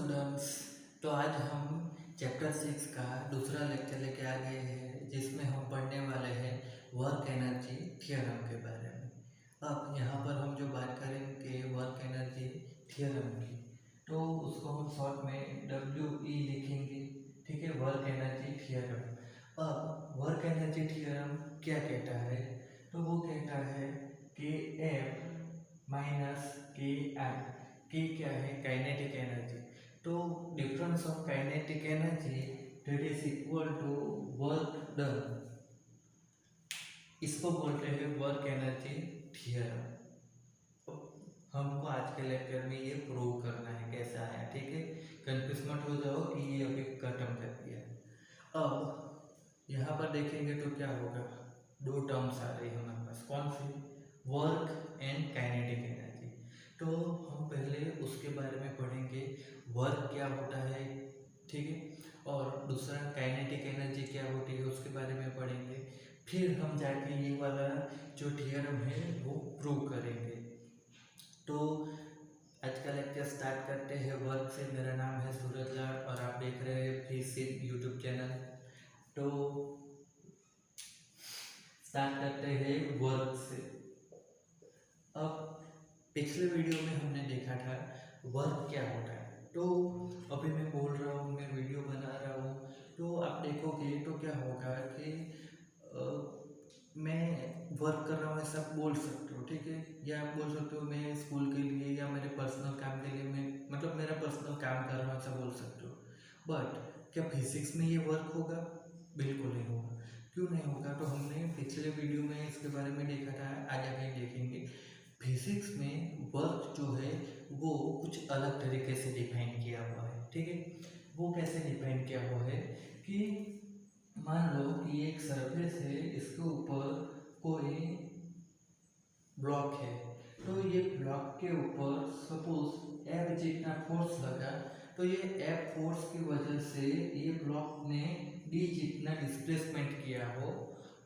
Students. तो आज हम चैप्टर 6 का दूसरा लेक्चर लेके आ गए हैं, जिसमें हम पढ़ने वाले हैं वर्क एनर्जी थ्योरम के बारे में। अब यहाँ पर हम जो बात करेंगे वर्क एनर्जी थ्योरम की, तो उसको हम शॉर्ट में WE लिखेंगे। ठीक है, वर्क एनर्जी थ्योरम। अब वर्क एनर्जी थ्योरम क्या कहता है? तो वो कहता है कि F माइनस के आई, के क्या है? Kinetic energy. तो difference of kinetic energy that is equal to work done, इसको बोलते हैं वर्क एनर्जी थ्योरम। हमको आज के लेक्चर में ये प्रूव करना है कैसा आया। ठीक है, कंफ्यूज मत हो जाओ कि ये अभी खत्म कर दिया। अब यहाँ पर देखेंगे तो क्या होगा, दो टर्म्स आ रही है हमारे पास। कौन सी? Work and kinetic energy. तो हम पहले उसके बारे में पढ़ेंगे, वर्क क्या होता है, ठीक है, और दूसरा काइनेटिक एनर्जी क्या होती है उसके बारे में पढ़ेंगे। फिर हम जाके ये वाला जो थ्योरम है वो प्रूव करेंगे। तो आज का लेक्चर स्टार्ट करते हैं वर्क से। मेरा नाम है सूरज लाल और आप देख रहे हैं फिजिक्स यूट्यूब चैनल। तो स्टार्ट करते हैं वर्क से। अब पिछले वीडियो में हमने देखा था वर्क क्या होता है, तो अभी मैं बोल रहा हूँ, मैं वीडियो बना रहा हूँ, तो आप देखोगे तो क्या होगा कि मैं वर्क कर रहा हूँ ऐसा बोल सकते हो। ठीक है, या आप बोल सकते हो मैं स्कूल के लिए या मेरे पर्सनल काम के लिए, मैं मतलब मेरा पर्सनल काम कर रहा हूँ ऐसा बोल सकते हो। बट क्या फिजिक्स में ये वर्क होगा? बिल्कुल नहीं होगा। क्यों नहीं होगा? तो हमने पिछले वीडियो में इसके बारे में देखा था, आज आगे देखेंगे। फिजिक्स में वर्क जो है वो कुछ अलग तरीके से डिफाइन किया हुआ है। ठीक है, वो कैसे डिफाइन किया हुआ है कि मान लो कि एक सरफेस है, इसके ऊपर कोई ब्लॉक है, तो ये ब्लॉक के ऊपर सपोज F जितना फोर्स लगा, तो ये F फोर्स की वजह से ये ब्लॉक ने D जितना डिस्प्लेसमेंट किया हो,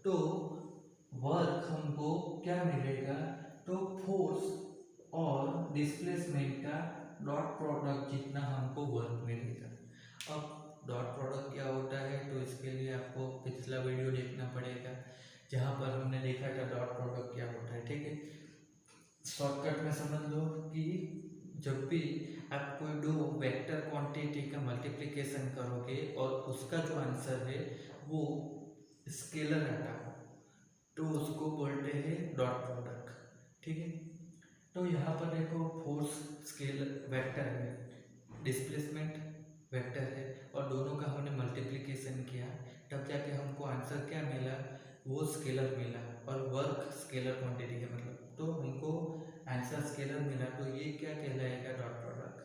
तो वर्क हमको क्या मिलेगा? तो फोर्स और डिस्प्लेसमेंट का डॉट प्रोडक्ट जितना हमको वर्क मिलेगा। अब डॉट प्रोडक्ट क्या होता है, तो इसके लिए आपको पिछला वीडियो देखना पड़ेगा, जहाँ पर हमने देखा था डॉट प्रोडक्ट क्या होता है। ठीक है, शॉर्टकट में समझ लो कि जब भी आप कोई दो वेक्टर क्वांटिटी का मल्टीप्लिकेशन करोगे और उसका जो आंसर है वो स्केलर आता हो, तो उसको बोलते हैं डॉट प्रोडक्ट। ठीक है, तो यहाँ पर देखो फोर्स स्केलर वेक्टर है, डिस्प्लेसमेंट वेक्टर है, और दोनों का हमने मल्टीप्लिकेशन किया, तब जाके हमको आंसर क्या मिला? वो स्केलर मिला, और वर्क स्केलर क्वांटिटी है मतलब, तो हमको आंसर स्केलर मिला, तो ये क्या कहलाएगा? Dot product.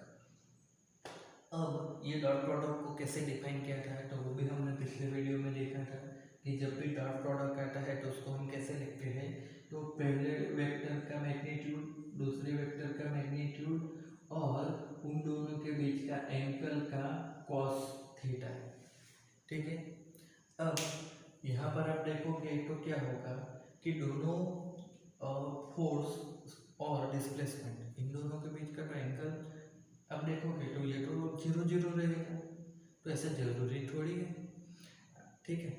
अब ये डॉट प्रोडक्ट को कैसे डिफाइन किया था, तो वो भी हमने पिछले वीडियो में देखा था कि जब भी डॉट प्रोडक्ट आता है तो उसको हम कैसे लिखते हैं, तो पहले वेक्टर का मैग्नीट्यूड, दूसरे वेक्टर का मैग्नीट्यूड और उन दोनों के बीच का एंगल का कॉस थीटा। ठीक है, अब यहाँ पर आप देखोगे तो क्या होगा कि दोनों फोर्स और डिस्प्लेसमेंट, इन दोनों के बीच का एंगल अब देखोगे तो ये तो 0 0 रहेगा, तो ऐसा जरूरी थोड़ी है। ठीक है,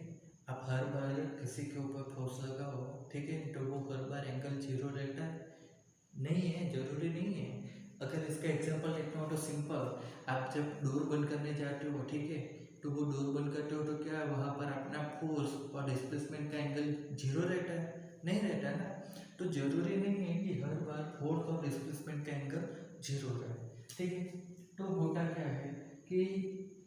आप हर बार किसी के ऊपर फोर्स लगाओ, ठीक है, तो वो हर बार एंगल 0 रहता है? नहीं है, जरूरी नहीं है। अगर इसका एग्जांपल देखना हो तो सिंपल, आप जब डोर बंद करने जाते हो, ठीक है, तो वो डोर बंद करते हो तो क्या वहाँ पर अपना फोर्स और डिस्प्लेसमेंट का एंगल 0 रहता है? नहीं रहता ना। तो जरूरी नहीं है कि हर बार फोर्स और डिस्प्लेसमेंट का एंगल 0 रहे। ठीक है, तो होता क्या है कि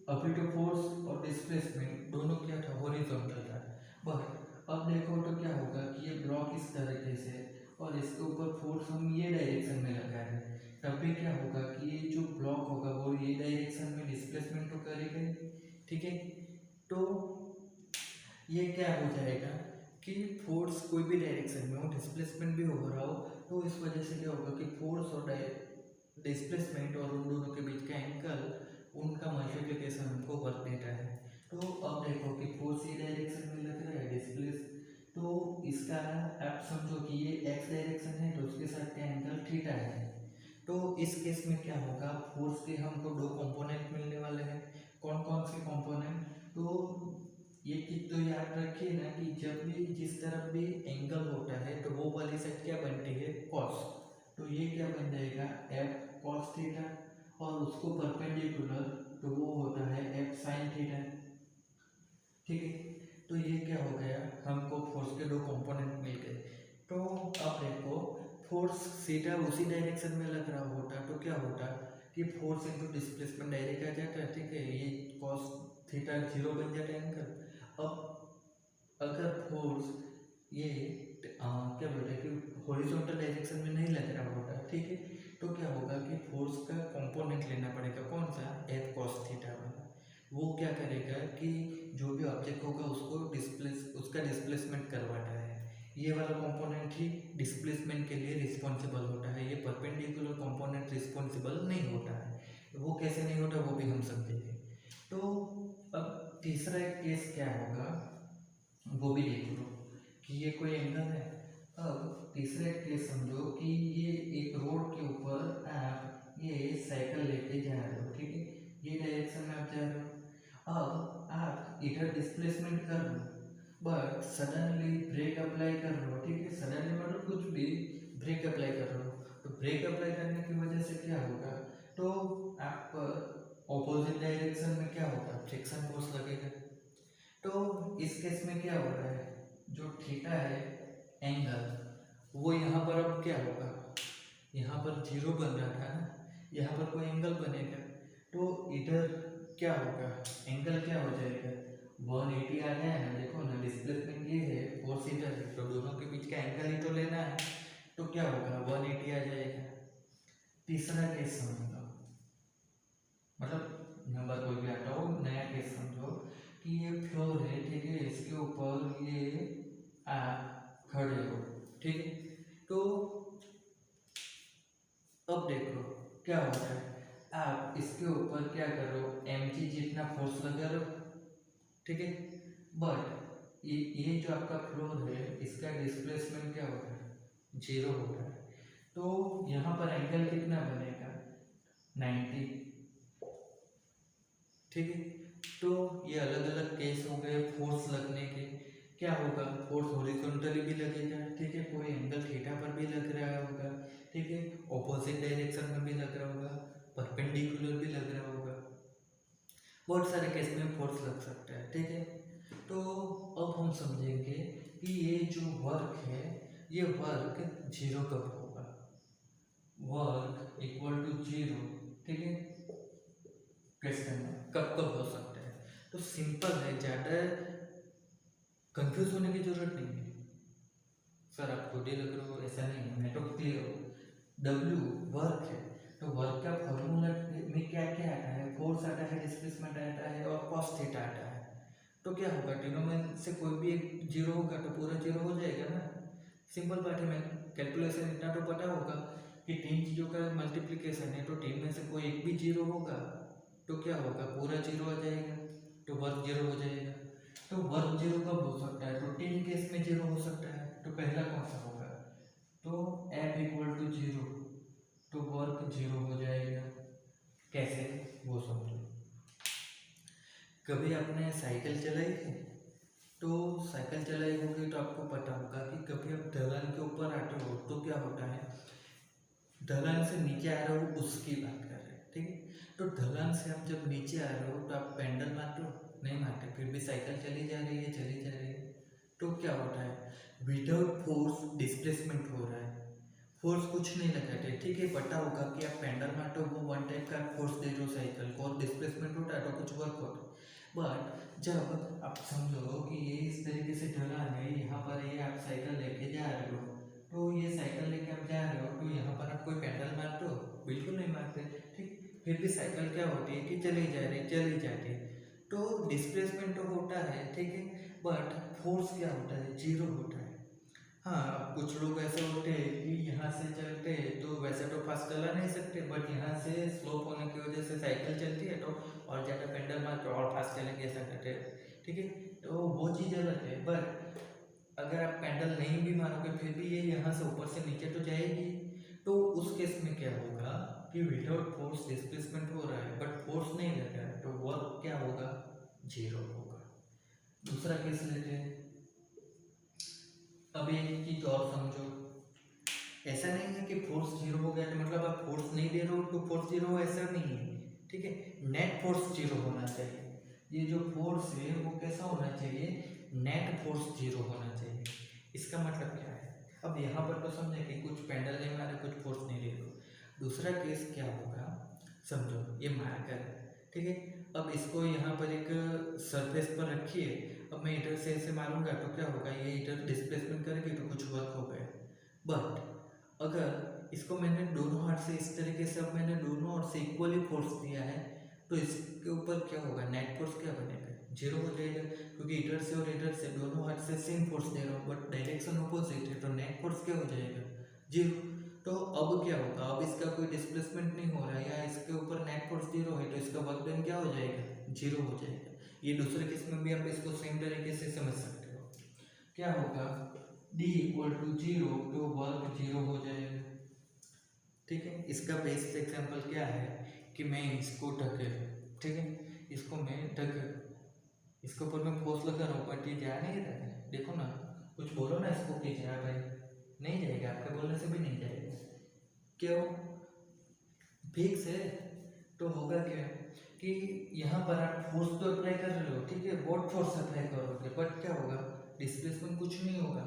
अभी तो फोर्स और डिस्प्लेसमेंट दोनों क्या था? हॉरिजॉन्टल था। बट अब देखो तो क्या होगा कि ये ब्लॉक इस तरीके से और इसके ऊपर फोर्स हम ये डायरेक्शन में लगा रहे हैं, तब भी क्या होगा कि ये जो ब्लॉक होगा वो ये डायरेक्शन में डिस्प्लेसमेंट तो करेगा। ठीक है, तो ये क्या हो जाएगा कि फोर्स कोई भी डायरेक्शन में हो, डिस्प्लेसमेंट भी हो रहा हो, तो इस वजह से क्या होगा कि फोर्स और डिस्प्लेसमेंट और उन दोनों के बीच का एंगल, उनका मल्टीप्लिकेशन हमको वर्क देता है। तो अब देखो कि फोर्स ये डायरेक्शन में लग रहा है, डिस्प्लेस, तो इसका आप समझो कि ये एक्स डायरेक्शन है, तो उसके साथ का एंगल थीटा है। तो इस केस में क्या होगा, फोर्स के हमको दो कंपोनेंट जब भी जिस तरफ भी एंगल होता है तो वो वाली साइड क्या बनती है, कॉस। तो ये क्या बन जाएगा, एफ कॉस थीटा, और उसको परपेंडिकुलर तो वो होता है एफ साइन थीटा। ठीक है, तो ये क्या हो गया, हमको फोर्स के दो कंपोनेंट मिल गए। तो अब देखो फोर्स सीधा उसी डायरेक्शन में लग रहा होता तो क्या होता कि फोर्स इनटू डिस्प्लेसमेंट डायरेक्ट आ जाता है। ठीक है, ये कॉस थीटा 0 बन जाता है एंगल। अब अगर फोर्स ये क्या बोलते हैं कि हॉरिजॉन्टल डायरेक्शन में नहीं लग रहा होता, ठीक है, तो क्या होगा कि फोर्स का कंपोनेंट लेना पड़ेगा, कौन सा, एफ कॉस थीटा वाला। वो क्या करेगा कि जो भी ऑब्जेक्ट होगा उसका डिस्प्लेसमेंट करवाना है। ये वाला कंपोनेंट ही डिस्प्लेसमेंट के लिए रिस्पॉन्सिबल होता है, ये परपेंडिकुलर कंपोनेंट रिस्पॉन्सिबल नहीं होता है। वो कैसे नहीं होता वो भी हम समझेंगे। तो अब तीसरा एक केस क्या होगा वो भी देख लो कि ये कोई एंगल है। अब तीसरा केस समझो कि ये एक रोड के ऊपर आप ये साइकिल लेके जा रहे हो, ठीक है, ये डायरेक्शन में आप जा रहे हो। अब आप इधर डिस्प्लेसमेंट कर रहे हो बट सडनली ब्रेक अप्लाई कर रहे हो, ठीक है, सडनली मतलब कुछ भी ब्रेक अप्लाई कर रहे हो। तो ब्रेक अप्लाई करने की वजह से क्या होगा, तो आप पर ऑपोजिट डायरेक्शन में क्या होगा, फ्रिक्शन फोर्स लगेगा। तो इस केस में क्या हो रहा है, जो थीटा है एंगल वो यहाँ पर अब क्या होगा, यहाँ पर 0 बन रहा था ना, यहाँ पर कोई एंगल बनेगा तो इधर क्या होगा, एंगल क्या हो जाएगा, 180 आ गया ना। देखो ना डिस्प्लेसमेंट ये है, फोर्स इधर है, तो दोनों के बीच का एंगल ही तो लेना है। तो क्या होगा, 180 आ जाएगा। तीसरा केस समझ लो, मतलब नंबर कोई भी आता हो, नया केस समझो कि ये फ्लोर है, ठीक है, इसके ऊपर ये आप खड़े हो, ठीक है। तो अब देखो क्या होता है, आप इसके ऊपर क्या करो, mg जितना फोर्स लगा लो, ठीक है, बट ये जो आपका फ्लोर है इसका डिस्प्लेसमेंट क्या होता है, 0 होता है। तो यहाँ पर एंगल कितना बनेगा, 90, ठीक है। तो ये अलग अलग केस हो गए फोर्स लगने के। क्या होगा, फोर्स हॉरिजॉन्टली भी लगेगा, ठीक है, कोई एंगल थीटा पर भी लग रहा होगा, ठीक है, ऑपोजिट डायरेक्शन में भी लग रहा होगा, परपेंडिकुलर भी लग रहा होगा, बहुत सारे केस में फोर्स लग सकता है, ठीक है। तो अब हम समझेंगे कि ये जो वर्क है ये वर्क 0 कब होगा, वर्क इक्वल टू 0, ठीक है, क्वेश्चन में कब कब हो सकता है। तो सिंपल है, ज़्यादा कंफ्यूज होने की जरूरत नहीं है। सर आप खुद ही लग रहे हो, ऐसा नहीं है, मैं तो क्लियर हो। W वर्क है, तो वर्क का फॉर्मूला में क्या क्या आता है, फोर्स आता है, डिस्प्लेसमेंट आता है और कॉस थीटा आता है। तो क्या होगा, तीनों में से कोई भी एक 0 होगा तो पूरा 0 हो जाएगा ना। सिंपल बात है, मैं कैलकुलेशन इतना तो पता होगा कि 3 चीज़ों का मल्टीप्लिकेशन है, तो 3 में से कोई एक भी 0 होगा तो क्या होगा, पूरा 0 आ जाएगा, तो वर्क 0 हो जाएगा। तो वर्क 0 कब हो सकता है, तो 3 केस में 0 हो सकता है। तो पहला कौन सा होगा, तो F इक्वल टू 0, तो वर्क 0 हो जाएगा। कैसे, वो समझो। कभी आपने साइकिल चलाई है, तो साइकिल चलाई होगी तो आपको पता होगा कि कभी आप ढलान के ऊपर आते हो तो क्या होता है, ढलान से नीचे आ रहे हो उसकी बात कर रहे हैं, ठीक है। तो ढलान से आप जब नीचे आ रहे हो तो आप पेंडल मारते हो, नहीं मारते, फिर भी साइकिल चली जा रही है, चली जा रही है। तो क्या होता है, विदाउट फोर्स डिस्प्लेसमेंट हो रहा है, फोर्स कुछ नहीं लगाते, ठीक है, पता होगा कि आप पेंडल मारते हो वो वन टाइप का फोर्स दे रहे हो साइकिल को, और डिस्प्लेसमेंट होता है तो कुछ वर्क होता है। बट जब आप समझो कि ये इस तरीके से ढलान है, यहाँ पर ये आप साइकिल लेके जा रहे हो, तो ये साइकिल लेके आप जा रहे हो तो यहाँ पर आप कोई पेडल मारते हो, बिल्कुल नहीं मारते, ठीक। फिर भी साइकिल क्या होती है कि चली जा रही, चली जाती है, तो डिस्प्लेसमेंट तो होता है, ठीक है, बट फोर्स क्या होता है, 0 होता है। हाँ, कुछ लोग ऐसे होते हैं कि यहाँ से चलते हैं तो वैसे तो फास्ट चला नहीं सकते, बट यहाँ से स्लोप होने की वजह से साइकिल चलती है तो और ज़्यादा पेडल मार के और फास्ट चलेंगे, ऐसा करते हैं, ठीक है। तो वो चीज़ अलग है, बट अगर आप पेडल नहीं भी मारोगे फिर भी ये यहाँ से ऊपर से नीचे तो जाएगी। तो उस केस में क्या होगा कि विदाउट फोर्स डिस्प्लेसमेंट हो रहा है बट फोर्स नहीं लग रहा है, तो वर्क क्या होगा, 0 होगा। दूसरा केस लेते हैं, अब एक चीज और समझो, ऐसा नहीं है कि फोर्स जीरो हो गया तो मतलब आप फोर्स नहीं दे रहे हो तो फोर्स जीरो हो, ऐसा नहीं है। ठीक है, नेट फोर्स जीरो होना चाहिए। ये जो फोर्स है वो कैसा होना चाहिए, नेट फोर्स जीरो होना चाहिए। इसका मतलब क्या है, अब यहाँ पर तो समझे कि कुछ पेंडल नहीं मारे, कुछ फोर्स नहीं ले रहे। दूसरा केस क्या होगा, समझो ये मार्कर है, ठीक है। अब इसको यहाँ पर एक सरफेस पर रखिए, अब मैं इधर से ऐसे मारूंगा तो क्या होगा, ये इधर डिस्प्लेसमेंट करेगी तो कुछ वर्क हो गया। बट अगर इसको मैंने दोनों हाथ से इस तरीके से, अब मैंने दोनों हाथ से इक्वली फोर्स दिया है तो इसके ऊपर क्या होगा, नेट फोर्स क्या बनेगा, जीरो हो जाएगा। क्योंकि इधर से और इधर से दोनों हाथ से सेम फोर्स दे रहा हूँ बट डायरेक्शन अपोजिट है, तो नेट फोर्स क्या हो जाएगा, जीरो। तो अब क्या होगा, अब इसका कोई डिस्प्लेसमेंट नहीं हो रहा है या इसके ऊपर नेट फोर्स जीरो है, तो इसका वर्क डन क्या हो जाएगा, जीरो हो जाएगा। ये दूसरे केस में भी आप इसको सेम तरीके से समझ सकते हो। क्या होगा, D इक्वल टू जीरो तो वर्क जीरो हो जाएगा। ठीक है, इसका बेस्ट एग्जांपल क्या है कि मैं इसको ढके, ठीक है, इसको मैं ढके, इसके ऊपर मैं फोर्स लगा रहा हूँ बट ये जा नहीं रहा है, देखो ना, कुछ बोलो ना इसको कि जा भाई, नहीं जाएगा, आपके बोलने से भी नहीं जाएगा। क्यों, फिक्स है। तो होगा क्या कि यहाँ पर आप फोर्स तो अप्लाई कर रहे हो, ठीक है, बहुत फोर्स अप्लाई करोगे बट क्या होगा, डिस्प्लेसमेंट कुछ नहीं होगा,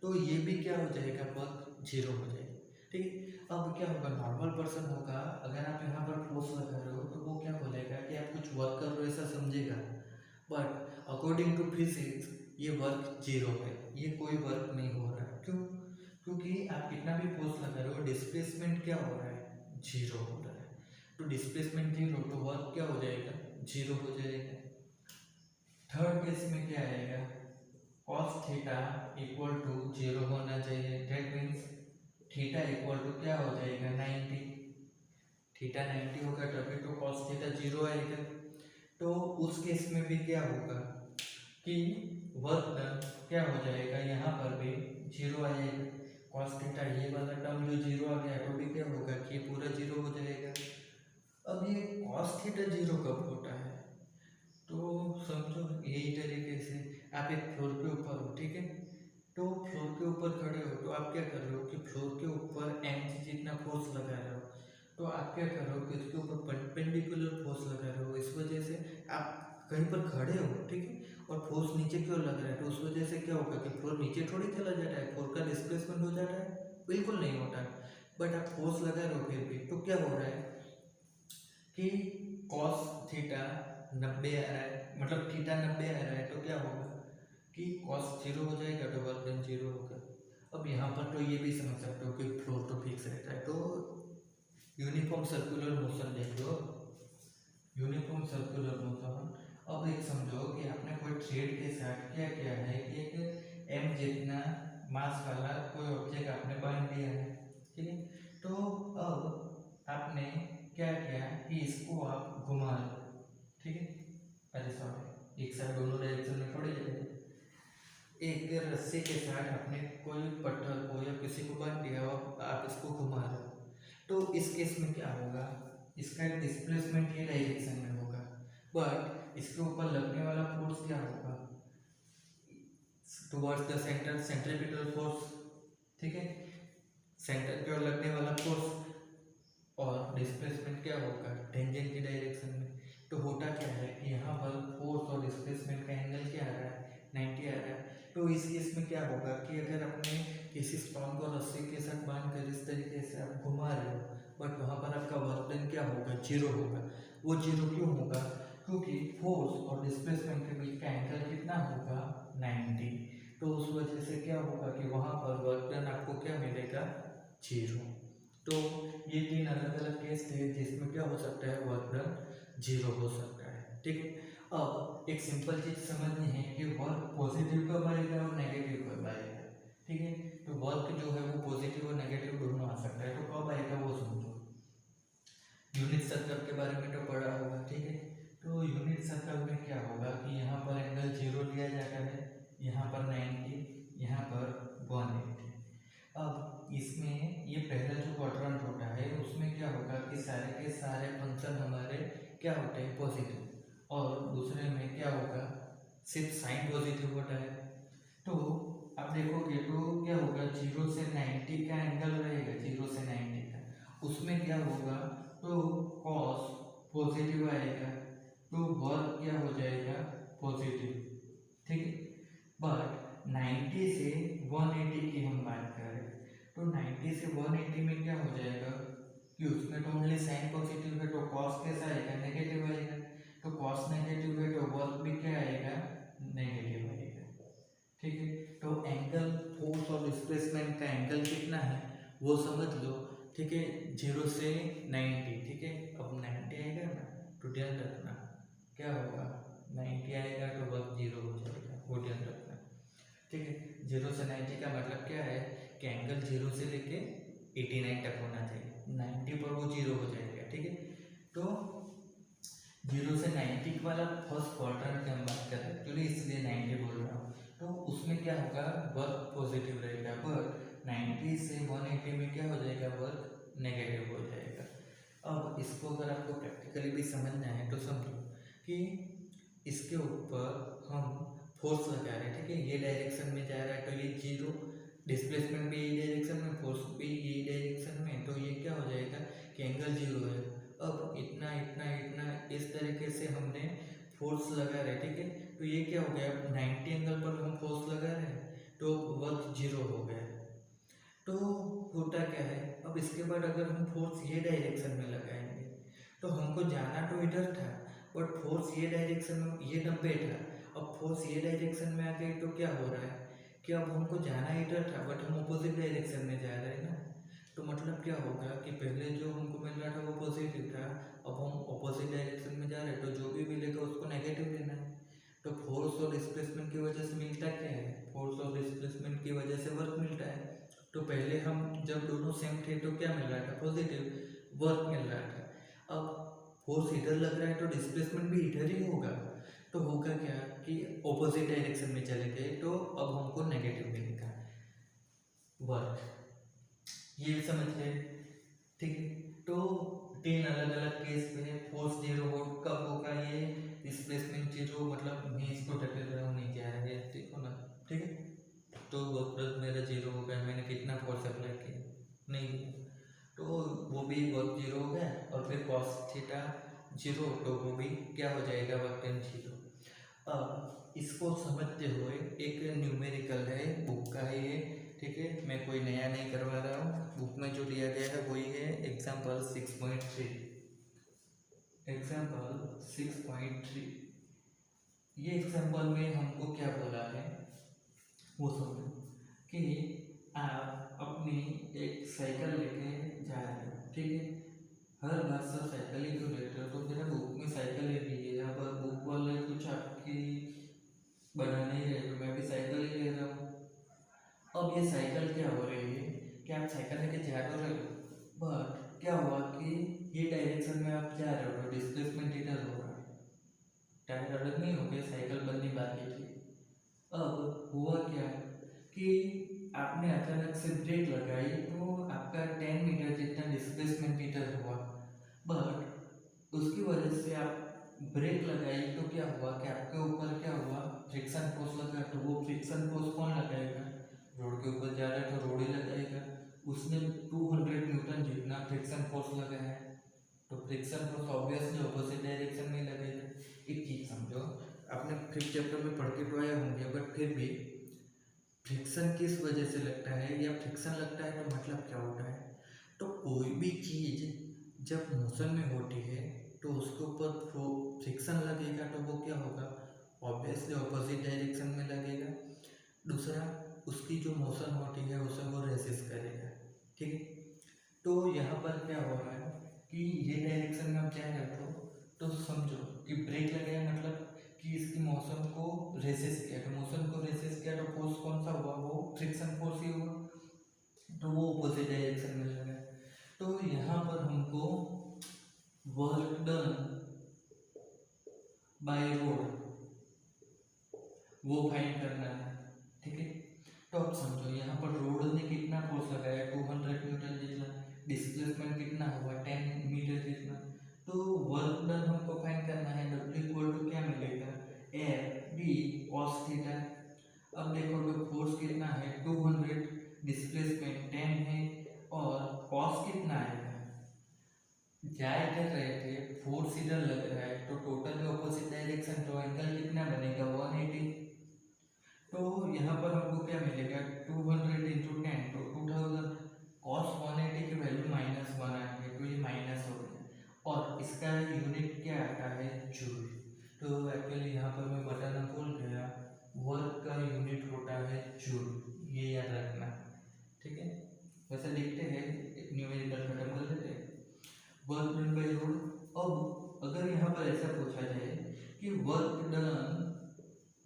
तो ये भी क्या हो जाएगा, वर्क जीरो हो जाएगा। ठीक है, अब क्या होगा, नॉर्मल पर्सन होगा, अगर आप यहाँ पर फोर्स लगा रहे हो तो वो क्या बोलेगा कि आप कुछ वर्क कर रहे हो ऐसा समझेगा, बट अकॉर्डिंग टू फिजिक्स ये वर्क जीरो है, ये कोई वर्क नहीं हो रहा है। क्यों, क्योंकि आप कितना भी फोर्स लगा रहे हो डिस्प्लेसमेंट क्या हो रहा है, जीरो हो रहा है। तो डिस्प्लेसमेंट जीरो तो वर्क क्या हो जाएगा, जीरो हो जाएगा। थर्ड केस में क्या आएगा, cos theta equal to zero होना चाहिए, that means theta equal to क्या हो जाएगा, 90। थीटा 90 होगा तभी तो cos थीटा जीरो आएगा। तो उस केस में भी क्या होगा कि वर्क डन क्या हो जाएगा, यहाँ पर भी जीरो आएगा। cos थीटा ये वाला टर्म जो जीरो आ गया तो भी क्या होगा कि ये पूरा जीरो हो जाएगा। अब ये cos थीटा जीरो कब होता है, तो समझो यही तरीके से आप एक फ्लोर के ऊपर हो, ठीक है, तो फ्लोर के ऊपर खड़े हो तो आप क्या कर रहे हो कि फ्लोर के ऊपर mg जितना फोर्स लगा रहे हो, तो आप क्या कर रहे हो कि उसके ऊपर परपेंडिकुलर फोर्स लगा रहे हो। इस वजह से आप कहीं पर खड़े हो, ठीक है, और फोर्स नीचे क्यों लग रहा है, तो उस वजह से क्या होगा कि फ्लोर नीचे थोड़ी चला जाता है, फ्लोर का डिस्प्लेसमेंट हो जाता है, बिल्कुल नहीं होता। बट आप फोर्स लगा रहे हो फिर भी, तो क्या हो रहा है कि cos थीटा 90 आ रहा है, मतलब थीटा 90 आ रहा है, तो क्या होगा कि cos जीरो हो जाएगा तो वर्क डन जीरो होगा। अब यहाँ पर तो ये भी समझ सकते हो कि फ्लोर तो फिक्स रहता है, तो यूनिफॉर्म सर्कुलर मोशन देख लो, यूनिफॉर्म सर्कुलर मोशन। अब एक समझो कि आपने कोई थ्रेड के साथ क्या किया है कि एक m जितना मास वाला कोई ऑब्जेक्ट आपने बांध दिया है, ठीक है, तो अब आपने क्या किया कि इसको आप घुमा लो, ठीक है, अरे सॉरी, एक साथ दोनों डायरेक्शन में थोड़ी जाएगा, एक रस्सी के साथ आपने कोई पत्थर को या किसी को बांध दिया और आप इसको घुमा रहे हो, तो इस केस में क्या होगा, इसका डिस्प्लेसमेंट ये डायरेक्शन में होगा, बट इसके ऊपर लगने वाला फोर्स क्या होगा, towards the centre, centripetal force, ठीक है, सेंटर की ओर लगने वाला फोर्स, और डिस्प्लेसमेंट क्या होगा, टेंजेंट की डायरेक्शन में। तो होता क्या है कि यहाँ पर फोर्स और डिस्प्लेसमेंट का एंगल क्या आ रहा है, 90 आ रहा है। तो इस केस में क्या होगा कि अगर आपने किसी स्टोन को रस्सी के साथ बांध कर इस तरीके से आप घुमा रहे हो, बट वहाँ पर आपका वर्क डन क्या होगा, जीरो होगा। वो जीरो क्यों होगा, क्योंकि फोर्स और डिस्प्लेसमेंट के बीच का एंगल कितना होगा, 90। तो उस वजह से क्या होगा कि वहाँ पर वर्क डन आपको क्या मिलेगा, जीरो। तो ये तीन अलग अलग केस थे जिसमें क्या हो सकता है, वर्क डन जीरो हो सकता है, ठीक है। अब एक सिंपल चीज समझनी है कि वर्क पॉजिटिव कब आएगा और नेगेटिव कब आएगा, ठीक है। तो वर्क जो है वो पॉजिटिव और नेगेटिव दोनों आ सकता है, तो कब आएगा वो समझो। यूनिट सर्कल के बारे में तो पढ़ा होगा, ठीक है। तो यूनिट सर्कल में क्या होगा कि यहाँ पर एंगल जीरो लिया जाता है, यहाँ पर 90, यहाँ पर 180। अब इसमें ये पहला जो क्वाड्रेंट होता है उसमें क्या होगा कि सारे के सारे फंक्शन हमारे क्या होते हैं, पॉजिटिव, और दूसरे में क्या होगा, सिर्फ साइन पॉजिटिव होता है। तो आप देखोगे तो क्या होगा, 0 से 90 का एंगल रहेगा, 0 से 90 का, उसमें क्या होगा, तो कॉस पॉजिटिव आएगा, तो वर्क क्या हो जाएगा, पॉजिटिव, ठीक है। बट 90 से 180 की हम बात करें तो 90 से 180 में क्या हो जाएगा कि उसमें तो ओनली साइन पॉजिटिव है, तो कॉस कैसा आएगा, नेगेटिव आएगा, तो कॉस नेगेटिव है तो वर्क भी क्या आएगा, नेगेटिव आएगा, ठीक है। तो एंगल फोर्स और डिस्प्लेसमेंट का एंगल कितना है वो समझ लो, ठीक है, 0 से 90, ठीक है। अब 90 आएगा ना तो ध्यान रखना क्या होगा, 90 आएगा तो वर्क 0 हो जाएगा, वो ध्यान रखना, ठीक है। 0 से 90 का मतलब क्या है कि एंगल 0 से लेके 89 तक होना चाहिए, 90 पर वो 0 हो जाएगा, ठीक है। तो 0 से 90 वाला फर्स्ट क्वाड्रेंट की हम बात कर रहे हैं, चलिए इसलिए 90 बोल रहा हूँ, तो उसमें क्या होगा, वर्क पॉजिटिव रहेगा, बट 90 से 180 में क्या हो जाएगा, वर्क नेगेटिव हो जाएगा। अब इसको अगर आपको प्रैक्टिकली भी समझना है तो समझो कि इसके ऊपर हम फोर्स लगा रहे हैं, ठीक है, ये डायरेक्शन में जा रहा है तो ये 0, डिस्प्लेसमेंट भी यही डायरेक्शन में, फोर्स भी यही डायरेक्शन में, तो ये क्या हो जाएगा कि एंगल 0 है। अब इतना इतना इतना इस तरीके से हमने फोर्स लगा रहे, ठीक है, तो ये क्या हो गया, 90 एंगल पर हम फोर्स लगा रहे हैं तो वर्क 0 हो गया। तो होता क्या है, अब इसके बाद अगर हम फोर्स ये डायरेक्शन में लगाएंगे तो हमको जाना तो इधर था, बट फोर्स ये डायरेक्शन में, ये 90 था, अब फोर्स ये डायरेक्शन में आ गई तो क्या हो रहा है कि अब हमको जाना इधर था बट हम अपोजिट डायरेक्शन में जा रहे हैं ना, तो मतलब क्या होगा कि पहले जो हमको मिल रहा था वो पॉजिटिव था, अब हम अपोजिट डायरेक्शन में जा रहे हैं तो जो भी मिलेगा उसको नेगेटिव लेना है। तो फोर्स और डिस्प्लेसमेंट की वजह से मिलता क्या है, फोर्स और डिस्प्लेसमेंट की वजह से वर्क मिलता है। तो पहले हम जब दोनों सेम थे तो क्या मिल रहा था, पॉजिटिव वर्क मिल रहा था। अब फोर्स इधर लग रहा है तो डिस्प्लेसमेंट भी इधर ही होगा, तो होगा क्या कि ऑपोजिट डायरेक्शन में चले गए तो अब हमको नेगेटिव मिलेगा वर्क, ये भी समझ गए, ठीक है। तो 3 अलग अलग केस में फोर्स 0 हो कब होगा, ये डिस्प्लेसमेंट 0, मतलब मैं इसको ढकेल रहा हूँ नीचे आ रहा है, देखो ना, ठीक है। तो वर्क मेरा 0 हो गया, मैंने कितना फोर्स अप्लाई किया, नहीं, तो वो भी वर्क 0 हो गया, और फिर कॉस थीटा 0, तो वो भी क्या हो जाएगा, वर्क टेन 0। अब इसको समझते हुए एक न्यूमेरिकल है, बुक का है ये, ठीक है, मैं कोई नया नहीं करवा रहा हूँ, बुक में जो दिया गया है वही है, एग्जाम्पल 6.3, एग्जाम्पल 6.3। ये एग्जाम्पल में हमको क्या बोला है वो समझो कि आप अपनी एक साइकिल लेके जा रहे हो, ठीक है, हर बार सब साइकिल ही क्यों लेते हो, तो मेरा बुक में साइकिल ही दी है, यहाँ पर बुक वाले कुछ आपकी बना नहीं रहे तो मैं भी साइकिल ही ले रहा हूँ। अब ये साइकिल क्या हो रही है कि आप साइकिल लेके जा तो रहे हो, बट क्या हुआ कि ये डायरेक्शन में आप जा रहे हो तो डिस्प्लेसमेंट इधर हो रहा है, टायर अलग नहीं हो गया, साइकिल बननी बाकी थी। अब हुआ क्या कि आपने अचानक से ब्रेक लगाई तो आपका 10 मीटर जितना डिस्प्लेसमेंट इधर हुआ, बट उसकी वजह से आप ब्रेक लगाई तो क्या हुआ कि आपके ऊपर क्या हुआ, फ्रिक्शन फोर्स लगा, तो वो फ्रिक्शन फोर्स कौन लगाएगा, रोड के ऊपर जा रहा है तो रोड ही लगाएगा, उसने 200 न्यूटन जितना फ्रिक्शन फोर्स लगाया है, तो friction force obviously opposite direction में लगेगा। एक चीज समझो, आपने 5th चैप्टर में पढ़ के तो आए होंगे, बट फिर भी फ्रिक्शन किस वजह से लगता है या फ्रिक्शन लगता है तो मतलब क्या होता है, तो कोई भी चीज़ जब मोशन में होती है तो उसके ऊपर फ्रिक्शन लगेगा तो वो क्या होगा, ऑब्वियसली ऑपोजिट डायरेक्शन में लगेगा। दूसरा, उसकी जो मोशन होती है उसे वो रेसिस्ट करेगा, ठीक है। तो यहाँ पर क्या हो रहा है कि ये डायरेक्शन में आप जा रहे हो तो समझो कि ब्रेक लगाया मतलब कि इसकी मोशन को रेसिस्ट किया, तो मोशन को रेसिस्ट किया तो फोर्स कौन सा हुआ, वो फ्रिक्शन फोर्स ही हुआ, तो वो अपोजिट डायरेक्शन में लगा। तो यहाँ पर हमको वर्क डन बाय रोड वो फाइंड करना है, ठीक है। तो अब समझो यहाँ पर रोड ने कितना फोर्स लगाया, 200 न्यूटन जितना, डिस्प्लेसमेंट कितना हुआ, 10 मीटर जितना, तो वर्क डन हमको फाइंड करना है, W इक्वल टू क्या मिलेगा, F B cos थीटा। अब देखोगे फोर्स कितना ऑपोजिटल लग रहा है, तो टोटल में ऑपोजिट डायरेक्शन, तो एंगल कितना बनेगा 180। तो यहाँ पर हमको क्या मिलेगा 200 इंटू 10 तो 2000। कॉस 180 की वैल्यू -1 आ गई, तो ये माइनस हो गया। और इसका यूनिट क्या आता है जूल। तो एक्चुअली यहाँ पर मैं बताना भूल गया, वर्क का यूनिट होता है जूल, ये याद रखना, ठीक है। वैसे लिखते हैं, न्यूमेरिकल खत्म कर लेते हैं। Work done by road. अब अगर यहाँ पर ऐसा पूछा जाए कि वर्क डन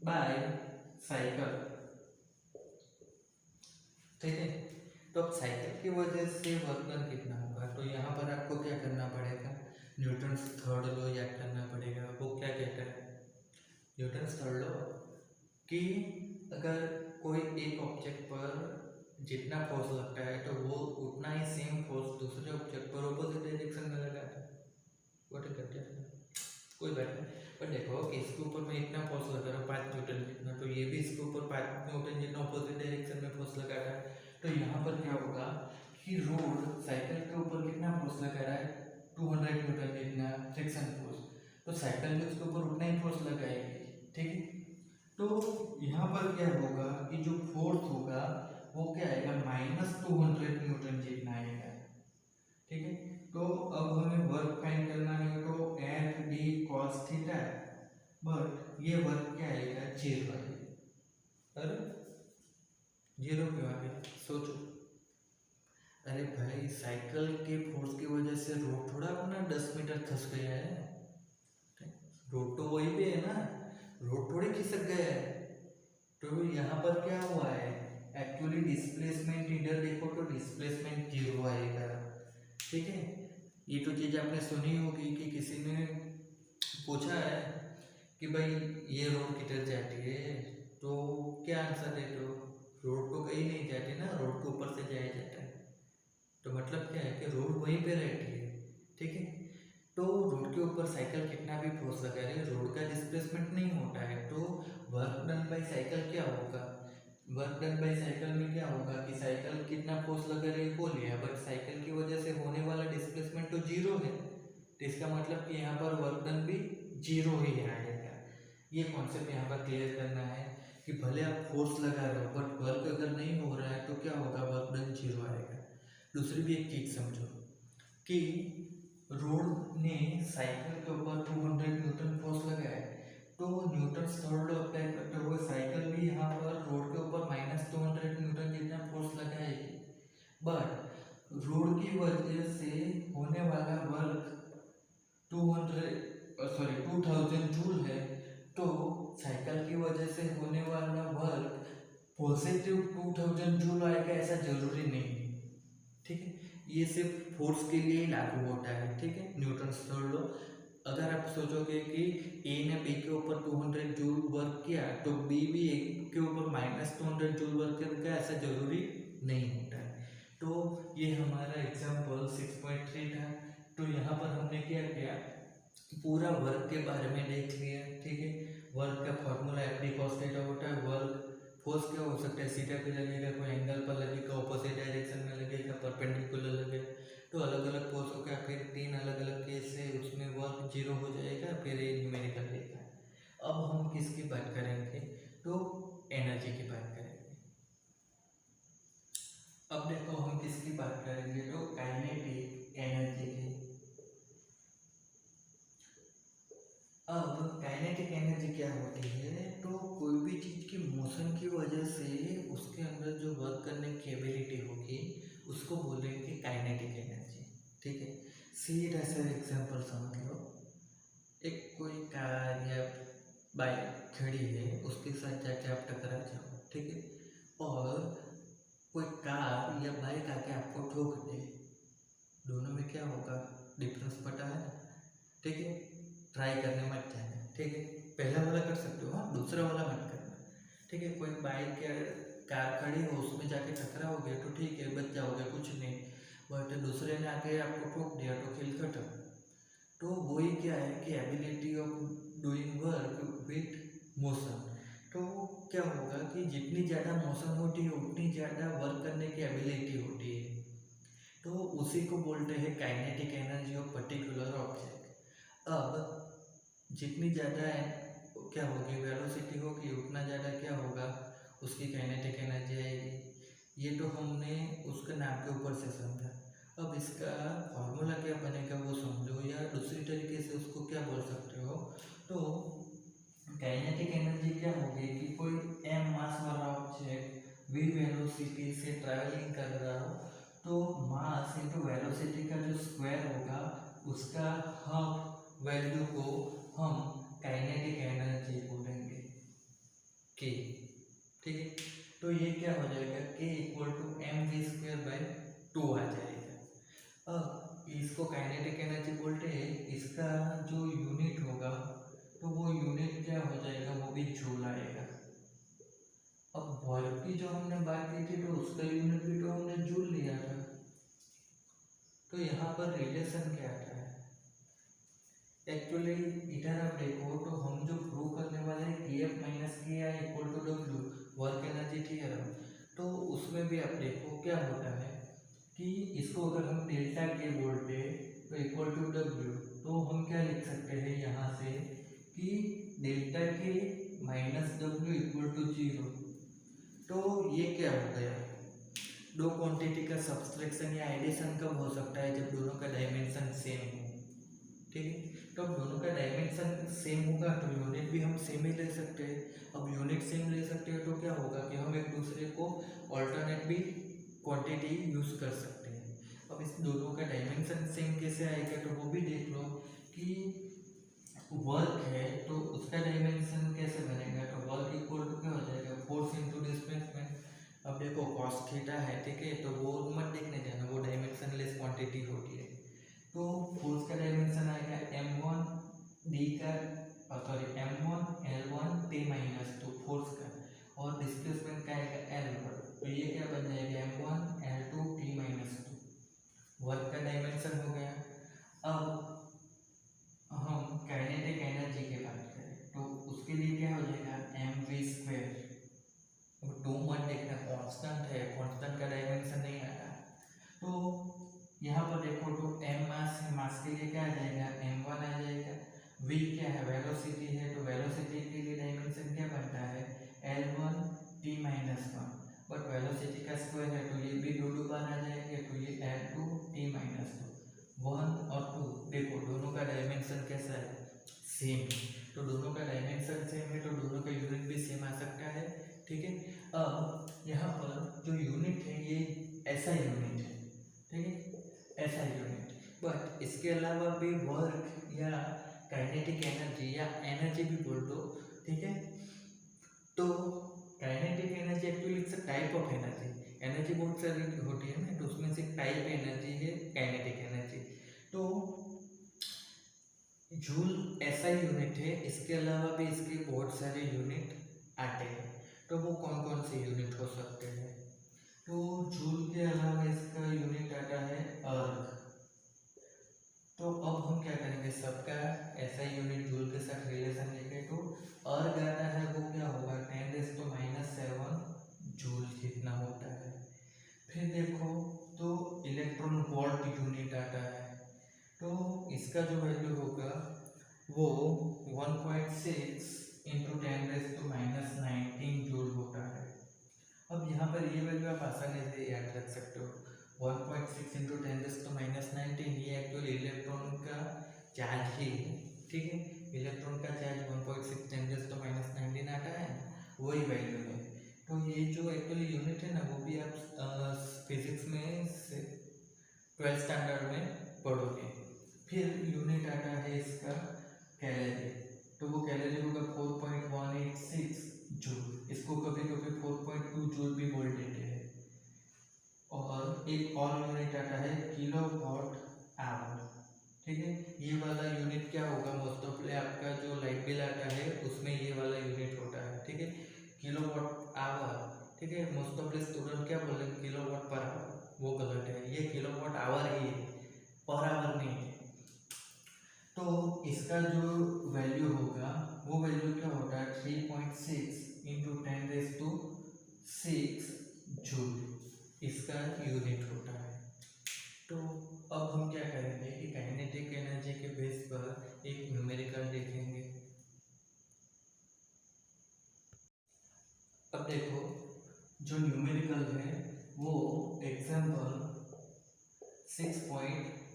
बाय साइकिल, ठीक है, तो अब साइकिल की वजह से वर्क डन कितना होगा, तो यहाँ पर आपको क्या करना पड़ेगा, न्यूटन्स थर्ड लॉ याद करना पड़ेगा। वो क्या कहता है, न्यूटन्स थर्ड लॉ, कि अगर कोई एक ऑब्जेक्ट पर जितना फोर्स लगता है तो वो उतना ही सेम फोर्स दूसरे ऑब्जेक्ट पर ऑपोजिट डायरेक्शन में लगाता है। वो तो करते हैं, कोई बात नहीं। पर देखो कि इसके ऊपर मैं इतना फोर्स लगा रहा हूँ 5 न्यूटन जितना, तो ये भी इसके ऊपर 5 न्यूटन जितना ऑपोजिट डायरेक्शन में फोर्स लगा रहा है। तो यहाँ पर क्या होगा कि रोड साइकिल के ऊपर कितना फोर्स लगा रहा है 200 न्यूटन जितना फ्रिक्शन फोर्स, तो साइकिल भी उसके ऊपर उतना ही फोर्स लगाएगी, ठीक है। तो यहाँ पर क्या होगा कि जो फोर्स होगा वो क्या आएगा -200 न्यूटन जितना आएगा, ठीक है। तो अब हमें वर्क फाइंड करना है, तो F D cos theta, but ये वर्क क्या आएगा 0 आएगा। अरे 0 क्यों आ गया, सोचो। अरे भाई साइकिल के फोर्स की वजह से रोड थोड़ा अपना 10 मीटर खस गया है, रोड तो वही पे है ना, रोड थोड़ी खिसक गया है। तो यहाँ पर क्या हुआ है, एक्चुअली डिस्प्लेसमेंट इधर देखो तो डिस्प्लेसमेंट 0 आएगा, ठीक है। ये तो चीज़ आपने सुनी होगी कि किसी ने पूछा है कि भाई ये रोड किधर जाती है, तो क्या आंसर है, तो रोड तो कहीं नहीं जाती ना, रोड के ऊपर से जाया जाता है। तो मतलब क्या है कि रोड वहीं पे रहती है, ठीक है। तो रोड के ऊपर साइकिल कितना भी फोर्स लगा रही है, रोड का डिस्प्लेसमेंट नहीं होता है। तो वर्क डन बाय साइकिल क्या होगा, वर्क डन बाय साइकिल में क्या होगा कि साइकिल कितना फोर्स लगा रही है वो लिया, बट साइकिल की वजह से होने वाला डिस्प्लेसमेंट तो 0 है, तो इसका मतलब कि यहाँ पर वर्क डन भी 0 ही आएगा। ये कॉन्सेप्ट यहाँ पर क्लियर करना है कि भले आप फोर्स लगा रहे हो बट वर्क अगर नहीं हो रहा है तो क्या होगा, वर्क डन 0 आएगा। दूसरी भी एक चीज समझो कि रोड ने साइकिल के ऊपर 200 न्यूटन फोर्स लगाया, तो न्यूटन थर्ड लॉ अप्लाई करते हुए साइकिल भी यहाँ पर रोड के ऊपर -200 न्यूटन जितना फोर्स लगाएगी, बट रोड की वजह से होने वाला वर्क 2000 जूल है, तो साइकिल की वजह से होने वाला वर्क पॉजिटिव 2000 जूल आएगा ऐसा जरूरी नहीं है, ठीक है। ये सिर्फ फोर्स के लिए ही लागू होता है, ठीक है, न्यूटन थर्ड लॉ। अगर आप सोचोगे कि ए ने बी के ऊपर 200 जूल वर्क किया तो बी भी ए के ऊपर -200 जूल वर्क करेगा ऐसा जरूरी नहीं होता है। तो ये हमारा एग्जाम्पल 6.3 था। तो यहाँ पर हमने क्या किया, पूरा वर्क के बारे में देख लिया, ठीक है। वर्क का formula F D cos theta होता है। वर्क फोर्स क्या हो सकता है, सीधा पे लगेगा, कोई एंगल पर लगेगा, ऑपोजिट डायरेक्शन में लगेगा, परपेंडिकुलर लगेगा, तो अलग अलग फोर्स होगा। फिर 3 अलग अलग केस है, उसमें वर्क 0 हो जाएगा, फिर ये न्यूमेरिकल देगा। अब हम किसकी बात करेंगे, तो एनर्जी की बात करेंगे। अब देखो हम किसकी बात करेंगे, तो काइनेटिक एनर्जी की। अब काइनेटिक एनर्जी क्या होती है, तो कोई भी चीज़ की मोशन की वजह से उसके अंदर जो वर्क करने की एबिलिटी होगी उसको बोलेंगे काइनेटिक एनर्जी, ठीक है। सीधा सा एग्जांपल समझ लो, एक कोई कार या बाइक खड़ी है, उसके साथ जाके आप टकरा जाओ, ठीक है, और कोई कार या बाइक आके आपको ठोक दे, दोनों में क्या होगा, डिफरेंस पता है, ठीक है। ट्राई करने मत जाना, ठीक है, पहला वाला कर सकते हो, हाँ, दूसरा वाला मत करना, ठीक है। कोई बाइक या कार खड़ी हो, उसमें जाके टकराओगे तो ठीक है, बच जाओगे, कुछ नहीं, बट दूसरे ने आके आपको ठोक दिया तो खेल खत्म। तो वही क्या है कि ability of doing work with motion. तो क्या होगा कि जितनी ज़्यादा मोशन होती है उतनी ज़्यादा वर्क करने की एबिलिटी होती है, तो उसी को बोलते हैं kinetic energy of particular object. अब जितनी ज़्यादा क्या होगी वेलोसिटी होगी उतना ज़्यादा क्या होगा, उसकी काइनेटिक एनर्जी आएगी। ये तो हमने उसके नाम के ऊपर से समझा। अब इसका फॉर्मूला क्या बनेगा वो समझो, या दूसरी तरीके से उसको क्या बोल सकते हो। तो काइनेटिक एनर्जी क्या होगी कि कोई m मास वाला ऑब्जेक्ट v वेलोसिटी से ट्रैवलिंग कर रहा हो, तो मास इंटू वेलोसिटी का जो स्क्वायर होगा उसका हाफ वैल्यू को हम काइनेटिक एनर्जी बोलेंगे k। ठीक है, तो ये क्या हो जाएगा, k equal to M V square by 2 आ जाएगा। अब इसको काइनेटिक एनर्जी बोलते हैं, इसका जो यूनिट होगा तो वो यूनिट क्या हो जाएगा, वो भी जूल आएगा। अब वर्क की जो हमने बात की थी तो उसका यूनिट भी तो हमने जूल लिया था। तो यहाँ पर रिलेशन क्या आता है, एक्चुअली इधर आप देखो तो हम जो प्रूव करने वाले हैं Kf minus K I equal to W work energy theorem, तो उसमें भी आप देखो क्या होता है कि इसको अगर हम डेल्टा के बोलते तो इक्वल टू डब्ल्यू, तो हम क्या लिख सकते हैं यहाँ से कि डेल्टा के माइनस डब्ल्यू इक्वल टू 0। तो ये क्या हो गया, दो क्वांटिटी का सब्सट्रैक्शन या एडिशन कब हो सकता है, जब दोनों का डायमेंशन सेम हो। ठीक है, तो अब दोनों का डायमेंशन सेम होगा तो यूनिट भी हम सेम ही ले सकते हैं। अब यूनिट सेम ले सकते हैं तो क्या होगा कि हम एक दूसरे को ऑल्टरनेट भी क्वांटिटी यूज कर सकते हैं। अब इस दोनों का डायमेंशन सेम कैसे आएगा, तो वो भी देख लो कि वर्क है तो उसका डायमेंशन कैसे बनेगा, तो वर्क इक्वल टू क्या हो जाएगा, फोर्स इंटू डिस्प्लेसमेंट। अब देखो कॉस थीटा है, ठीक है, तो वो मत देखने जाना, वो डायमेंशन लेस क्वांटिटी होती है। तो फोर्स का डायमेंशन आएगा m1 d का sorry m1 l1 t minus 2 force का, और डिस्प्लेसमेंट का आएगा l1, तो ये क्या बन जाएगा m1 l2 t minus 2। Work का डायमेंशन हो गया। अब हम काइनेटिक एनर्जी की बात करें तो उसके लिए क्या हो जाएगा एम वी स्क्वायर। अब 2 मत देखना, कांस्टेंट है, कांस्टेंट का डायमेंशन नहीं आता। तो यहाँ पर देखो तो m मास है, मास के लिए क्या आ जाएगा m1 आ जाएगा। v क्या है, वेलोसिटी है, तो वेलोसिटी के लिए डायमेंशन क्या बनता है l1 t minus 1, but velocity का स्क्वायर है तो ये भी दो बार आ जाएंगे, तो ये l2 t माइनस 2 1 और 2। देखो दोनों का डायमेंशन कैसा है, सेम। तो दोनों का डायमेंशन सेम है तो दोनों का यूनिट भी सेम आ सकता है। ठीक है, अब यहाँ पर जो यूनिट है ये ऐसा यूनिट है, ठीक है, ऐसा यूनिट, बट इसके अलावा भी वर्क या काइनेटिक एनर्जी या एनर्जी भी बोल दो। ठीक है, तो kinetic energy actually it's a type of energy. Energy बहुत सारी होती है ना, तो उसमें से टाइप एनर्जी है काइनेटिक एनर्जी। तो जूल ऐसा यूनिट है, इसके अलावा भी इसके बहुत सारे यूनिट आते हैं। तो वो कौन कौन से यूनिट हो सकते हैं, तो जूल के अलावा इसका यूनिट आता है अर्ग। तो अब हम क्या करेंगे, सबका ऐसा यूनिट जूल के साथ रिलेशन लेके, तो अर्ग आता है वो क्या होगा 10⁻⁷ जूल जितना होता है। फिर देखो तो इलेक्ट्रॉन वोल्ट यूनिट आता है, तो इसका जो वैल्यू होगा वो 1.6 इंटू 10⁻⁹ जूल होता है। अब यहाँ पर ये वैल्यू आप आसानी से याद रख सकते हो, 1.6 इंटू 10⁻⁹ ये एक्चुअली इलेक्ट्रॉन का चार्ज ही है। ठीक है, इलेक्ट्रॉन का चार्ज 1.6 10⁻⁹ आता है, वही वैल्यू है। तो ये जो एक्चुअली यूनिट है ना, वो भी आप फिजिक्स में 12th स्टैंडर्ड में पढ़ोगे। फिर यूनिट आता है इसका कैलोरी, तो वो कैलोरी होगा 4.186 जूल, इसको कभी कभी 4.2 जूल भी बोल देते हैं। और एक और यूनिट आता है किलोवाट आवर। ठीक है, ये वाला यूनिट क्या होगा, मोस्ट ऑफ आपका जो लाइट बिल आता है उसमें ये वाला यूनिट होता है। ठीक है, किलोवाट आवर। ठीक है, मोस्ट ऑफ स्टूडेंट क्या बोल रहे हैं किलोवाट पर आवर, वो गलत है, ये किलोवाट आवर ही है, पर आवर नहीं है। तो इसका जो वैल्यू होगा वो वैल्यू क्या होता है 3.6 इंटू 10⁶ जूल, इसका यूनिट होता है। तो अब हम क्या करेंगे कि काइनेटिक एनर्जी के बेस पर एक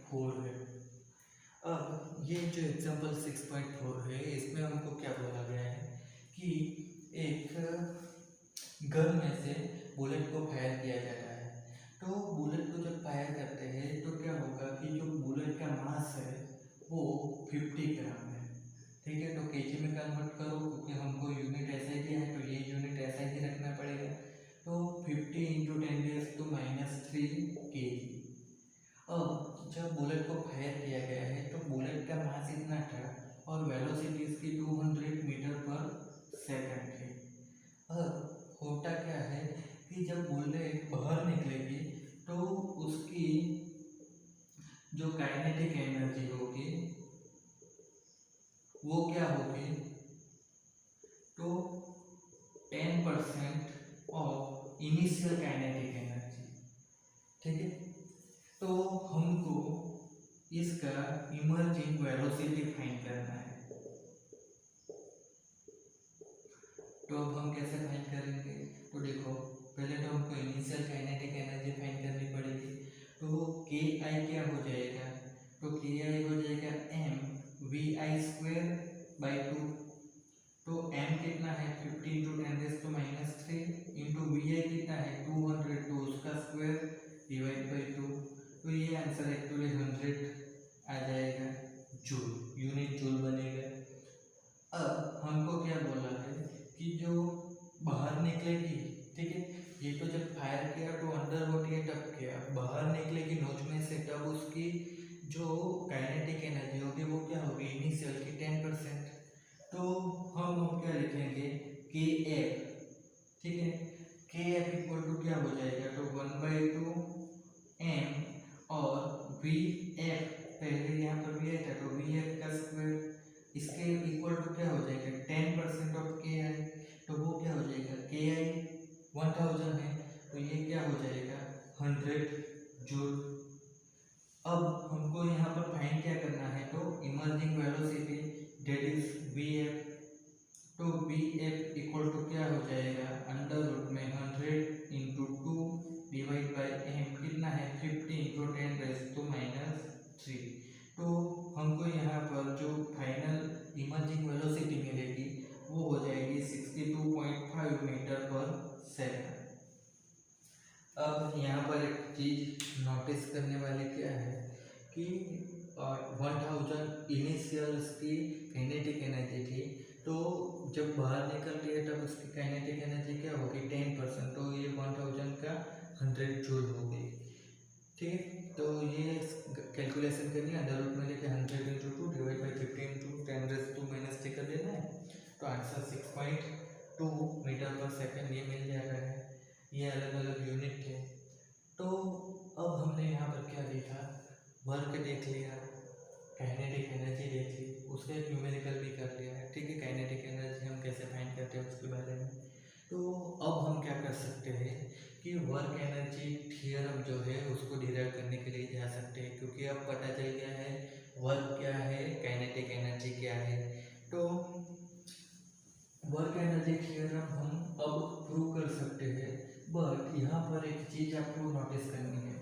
6.4 है। अब ये जो एग्जाम्पल 6.4 है इसमें हमको क्या बोला गया है कि एक गन में से बुलेट को फायर किया जाता है। तो बुलेट को जब फायर करते हैं तो क्या होगा कि जो बुलेट का मास है वो 50 ग्राम है, ठीक है। तो केजी में कन्वर्ट करो क्योंकि हमको यूनिट ऐसा ही दिया है तो ये यूनिट ऐसा ही रखना पड़ेगा। तो 50 × 10⁻³ kg। अब जब बुलेट को फायर किया गया है तो बुलेट का मास इतना था और वेलोसिटी इसकी 200 मीटर पर सेकंड है। अब होता क्या है कि जब बुलेट बाहर निकलेगी तो उसकी जो काइनेटिक एनर्जी होगी वो क्या होगी, तो 10% ऑफ इनिशियल काइनेटिक एनर्जी, ठीक है। तो हमको इसका इमर्जिंग वेलोसिटी फाइंड करना है। तो अब हम कैसे फाइंड करेंगे, तो देखो पहले तो हमको इनिशियल काइनेटिक एनर्जी फाइंड करनी पड़ेगी। तो के आई क्या हो जाएगा, तो के आई हो जाएगा mv²/2। तो m कितना है 50 × 10⁻³ इंटू वी आई कितना है 200, तो उसका स्क्वायर डिवाइड बाई 2। तो ये आंसर एक्चुअली 100 आ जाएगा, जूल, यूनिट जूल बनेगा। अब हमको क्या बोला है कि जो बाहर निकलेगी, ठीक है, ये तो जब फायर किया तो अंदर होती है तब क्या, बाहर निकलेगी नोच में से तब उसकी जो काइनेटिक एनर्जी होगी वो क्या होगी, इनिशियल की 10%। तो हम क्या लिखेंगे के एफ, ठीक है, के एफ इक्वल टू क्या हो जाएगा, तो 1/2 m और वी एफ, पहले यहाँ पर वी था तो वी एफ का स्क्वायर, इसके इक्वल टू क्या हो जाएगा 10% ऑफ के आई, तो वो क्या हो जाएगा के आई 1000 है तो ये क्या हो जाएगा 100 जूल। अब हमको यहाँ पर फाइंड क्या करना है, तो emerging velocity that is V F. तो वी एफ इक्वल टू क्या हो जाएगा अंडर में 100 × 2 डिवाइड बाई एम कितना है 50 × 10⁻³ तो हमको यहाँ पर जो फाइनल इमर्जिंग वेलोसिटी मिलेगी वो हो जाएगी 62.5 मीटर पर सेकंड। अब यहाँ पर एक चीज नोटिस करने वाली क्या है कि 1000 इनिशियल की काइनेटिक एनर्जी थी, तो जब बाहर निकलती है तब उसकी काइनेटिक एनर्जी क्या होगी 10%, तो ये 1000 का 100 जूल हो गई, ठीक है। तो ये कैलकुलेशन करनी है, अंडर रूट में लेके 100 × 2 डिवाइड बाई 50 × 10⁻³ कर देना है, तो आंसर 6.2 मीटर पर सेकंड ये मिल जाता है। ये अलग अलग यूनिट थे। तो अब हमने यहाँ पर क्या देखा, वर्क देख लिया, काइनेटिक एनर्जी देख ली, उसका एक न्यूमेरिकल भी कर लिया है, ठीक है। काइनेटिक एनर्जी हम कैसे फाइंड करते हैं उसके बारे में। तो अब हम क्या कर सकते हैं कि वर्क एनर्जी थ्योरम जो है उसको डिराइव करने के लिए जा सकते हैं, क्योंकि अब पता चल गया है वर्क क्या है, काइनेटिक एनर्जी क्या है। तो वर्क एनर्जी थ्योरम हम अब प्रूव कर सकते हैं, बट यहाँ पर एक चीज आपको नोटिस करनी है।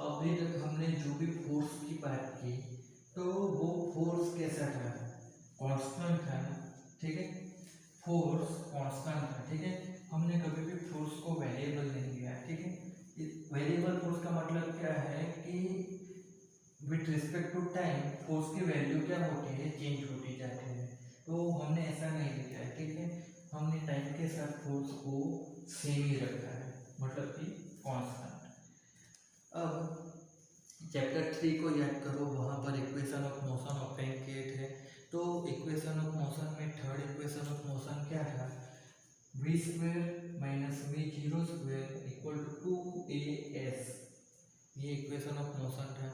अभी तक हमने जो भी फोर्स की बात की तो वो फोर्स कैसा था, कांस्टेंट था ना, ठीक है, फोर्स कांस्टेंट था, ठीक है। हमने कभी भी फोर्स को वेरिएबल नहीं लिया, ठीक है। वेरिएबल फोर्स का मतलब क्या है कि with respect to time force की वैल्यू क्या होती है, चेंज होती जाती है, तो हमने ऐसा नहीं लिया है, ठीक है। हमने टाइम के साथ फोर्स को सेम ही रखा है, मतलब कि कांस्टेंट। अब चैप्टर 3 को याद करो, वहाँ पर इक्वेशन ऑफ मोशन ऑब्टेंकेट है। तो इक्वेशन ऑफ मोशन में थर्ड इक्वेशन ऑफ मोशन क्या था, v² - v0² = 2as, ये इक्वेशन ऑफ मोशन था।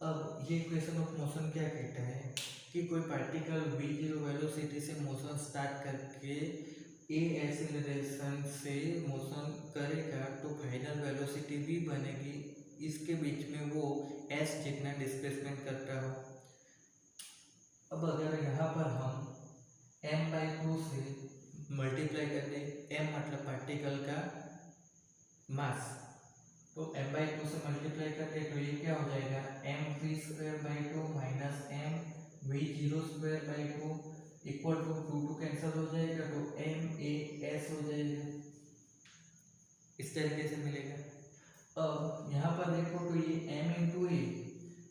अब ये इक्वेशन ऑफ मोशन क्या कहता है कि कोई पार्टिकल v0 वेलोसिटी से मोशन स्टार्ट करके a एक्सेलरेशन से मोशन करेगा तो फाइनल वेलोसिटी v बनेगी, इसके बीच में वो s जितना डिस्प्लेसमेंट करता हो। अब अगर यहाँ पर हम m/2 से मल्टीप्लाई कर दें, m मतलब पार्टिकल का मास, तो m/2 से मल्टीप्लाई करते तो ये क्या हो जाएगा mv²/2 minus mv0²/2 equal to 2 cancel हो जाएगा तो MAS हो जाएगा। इस तरीके से मिलेगा। अब यहाँ पर देखो तो ये m इंटू ए,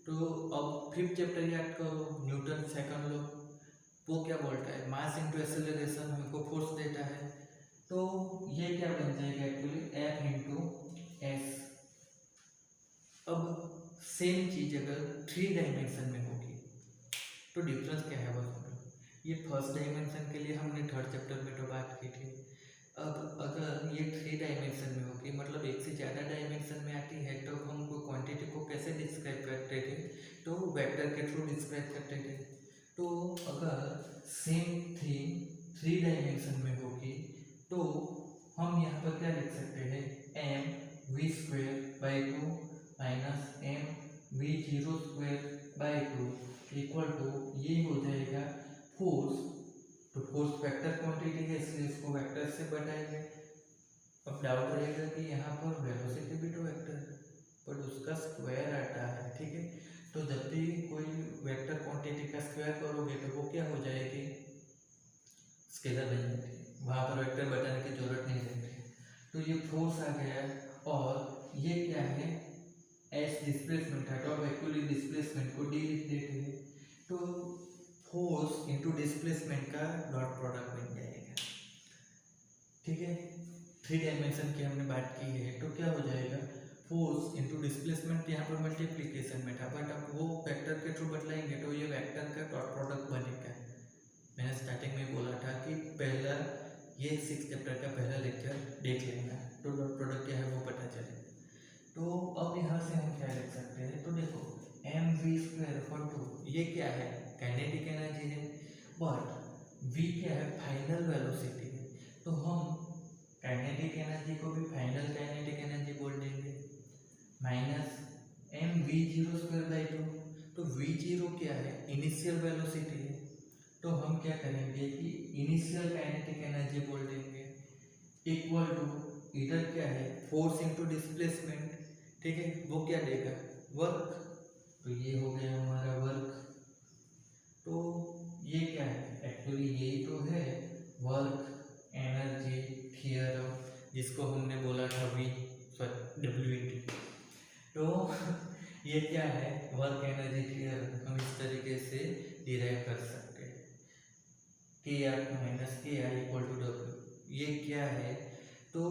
तो अब फिफ्थ चैप्टर याद करो, न्यूटन सेकंड लॉ, वो क्या बोलता है मास इंटू एक्सेलरेशन, हमको फोर्स देता है। तो ये क्या बन जाएगा एक्चुअली F इंटू एस। अब सेम चीज अगर 3 डायमेंशन में होगी तो डिफरेंस क्या है वो समझो। ये फर्स्ट डायमेंशन के लिए हमने थर्ड चैप्टर में तो बात की थी। अब अगर ये 3 डायमेंशन में होगी मतलब एक से ज़्यादा डायमेंशन में आती है तो हम कोई क्वांटिटी को कैसे डिस्क्राइब करते थे, तो वेक्टर के थ्रू डिस्क्राइब करते थे। तो अगर सेम थिंग 3 डायमेंशन में होगी तो हम यहाँ पर क्या लिख सकते हैं mv²/2 minus mv0²/2 equal to ये हो जाएगा फोर्स। तो फोर्स वेक्टर क्वांटिटी है इसलिए इसको वेक्टर से बताएंगे। अब डाउट रहेगा कि यहाँ पर वेलोसिटी भी तो वेक्टर है पर उसका स्क्वायर आता है, ठीक है। तो जब भी कोई वेक्टर क्वांटिटी का स्क्वायर करोगे तो वो क्या हो जाएगी स्केलर बन जाती है, वहाँ पर वेक्टर बताने की जरूरत नहीं रहती। तो ये फोर्स आ गया और ये क्या है एस डिस्प्लेसमेंट है, तो अब एक्चुअली डिस्प्लेसमेंट को डी लिख देते हैं। तो फोर्स इंटू डिस्प्लेसमेंट का डॉट प्रोडक्ट बन जाएगा, ठीक है। 3 डायमेंशन की हमने बात की है तो क्या हो जाएगा फोर्स इंटू डिस्प्लेसमेंट, यहाँ पर मल्टीप्लीकेशन में था बट अब वो वेक्टर के थ्रू बदलाएंगे तो ये वेक्टर का डॉट प्रोडक्ट बनेगा। मैंने स्टार्टिंग में बोला था कि पहला ये 6 चैप्टर का पहला लेक्चर देख लेना तो डॉट प्रोडक्ट क्या है वो पता चले। तो अब यहाँ से हम क्या लिख सकते हैं, तो देखो mv²/2 ये क्या है काइनेटिक एनर्जी है बट v क्या है फाइनल वेलोसिटी है, तो हम काइनेटिक एनर्जी को भी फाइनल काइनेटिक एनर्जी बोल देंगे माइनस mv0²/2। तो v0 क्या है इनिशियल वेलोसिटी है, तो हम क्या करेंगे कि इनिशियल काइनेटिक एनर्जी बोल देंगे इक्वल टू इधर क्या है फोर्स इंटू डिस्प्लेसमेंट, ठीक है, वो क्या देगा वर्क। तो ये हो गया हमारा वर्क। तो ये क्या है एक्चुअली यही तो है वर्क एनर्जी थ्योरम जिसको हमने बोला था WET। तो ये क्या है वर्क एनर्जी थ्योरम, हम इस तरीके से डिराइव कर सकते हैं KR minus KI equal to W। ये क्या है तो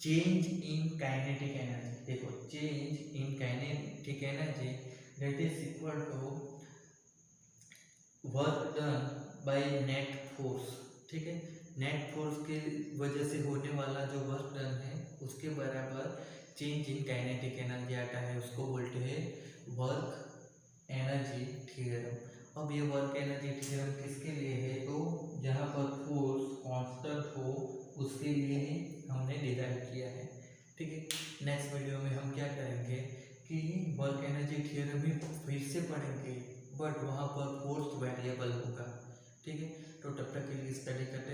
चेंज इन काइनेटिक एनर्जी, देखो change in kinetic energy that is equal to work done by net force, ठीक है। नेट फोर्स की वजह से होने वाला जो वर्क डन है उसके बराबर चेंज इन काइनेटिक एनर्जी आता है, उसको बोलते हैं वर्क एनर्जी थ्योरम। अब ये वर्क एनर्जी थ्योरम किसके लिए है, तो जहाँ पर फोर्स कांस्टेंट हो उसके लिए ही हमने डिराइव किया है, ठीक है। नेक्स्ट वीडियो में हम क्या करेंगे कि वर्क एनर्जी थ्योरम भी फिर से पढ़ेंगे बट वहाँ पर फोर्स वेरिएबल होगा, ठीक है। तो तब तक के लिए स्टडी करते